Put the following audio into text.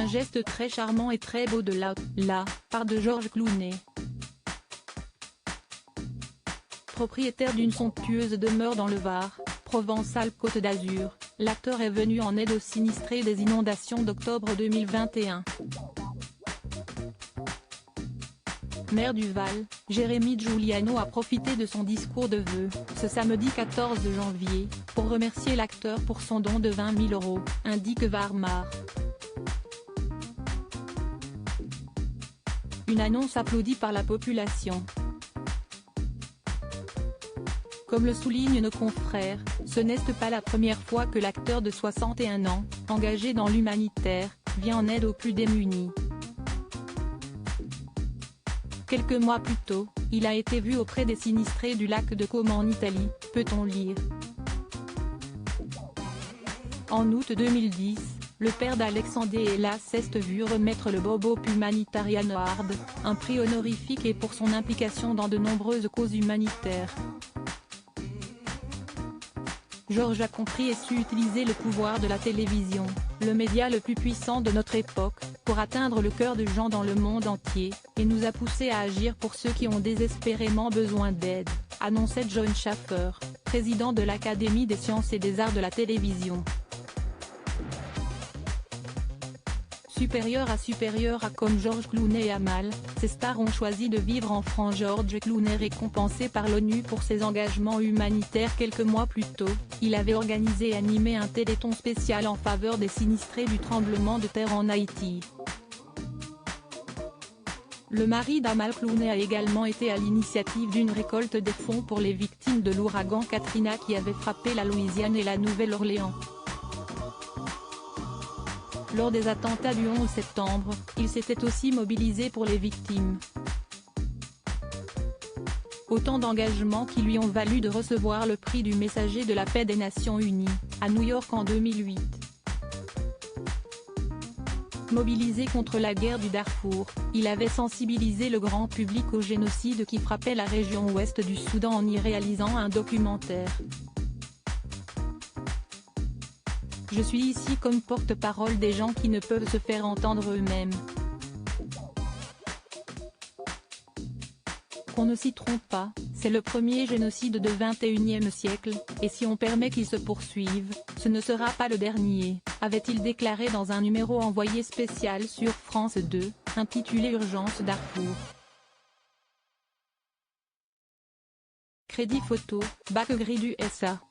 Un geste très charmant et très beau de la part de Georges Clooney. Propriétaire d'une somptueuse demeure dans le Var, Provence-Alpes-Côte d'Azur, l'acteur est venu en aide aux sinistrés des inondations d'octobre 2021. Maire du Val, Jérémy Giuliano a profité de son discours de vœux, ce samedi 14 janvier, pour remercier l'acteur pour son don de 20 000 €, indique Varmar. Une annonce applaudie par la population. Comme le soulignent nos confrères, ce n'est pas la première fois que l'acteur de 61 ans, engagé dans l'humanitaire, vient en aide aux plus démunis. Quelques mois plus tôt, il a été vu auprès des sinistrés du lac de Como en Italie, peut-on lire. En août 2010, le père d'Alexandre Ella s'est vu remettre le Bob Hope Humanitarian Award, un prix honorifique et pour son implication dans de nombreuses causes humanitaires. Georges a compris et su utiliser le pouvoir de la télévision, le média le plus puissant de notre époque, pour atteindre le cœur de gens dans le monde entier, et nous a poussé à agir pour ceux qui ont désespérément besoin d'aide, annonçait John Schaffer, président de l'Académie des sciences et des arts de la télévision. Supérieur à comme Georges Clooney et Amal, ces stars ont choisi de vivre en France. Georges Clooney récompensé par l'ONU pour ses engagements humanitaires quelques mois plus tôt, il avait organisé et animé un téléthon spécial en faveur des sinistrés du tremblement de terre en Haïti. Le mari d'Amal Clooney a également été à l'initiative d'une récolte des fonds pour les victimes de l'ouragan Katrina qui avait frappé la Louisiane et la Nouvelle-Orléans. Lors des attentats du 11 septembre, il s'était aussi mobilisé pour les victimes. Autant d'engagements qui lui ont valu de recevoir le prix du Messager de la paix des Nations Unies, à New York en 2008. Mobilisé contre la guerre du Darfour, il avait sensibilisé le grand public au génocide qui frappait la région ouest du Soudan en y réalisant un documentaire. Je suis ici comme porte-parole des gens qui ne peuvent se faire entendre eux-mêmes. Qu'on ne s'y trompe pas, c'est le premier génocide du XXIe siècle, et si on permet qu'il se poursuive, ce ne sera pas le dernier, avait-il déclaré dans un numéro envoyé spécial sur France 2, intitulé Urgence Darfour. Crédit photo, Bac Gris du SA.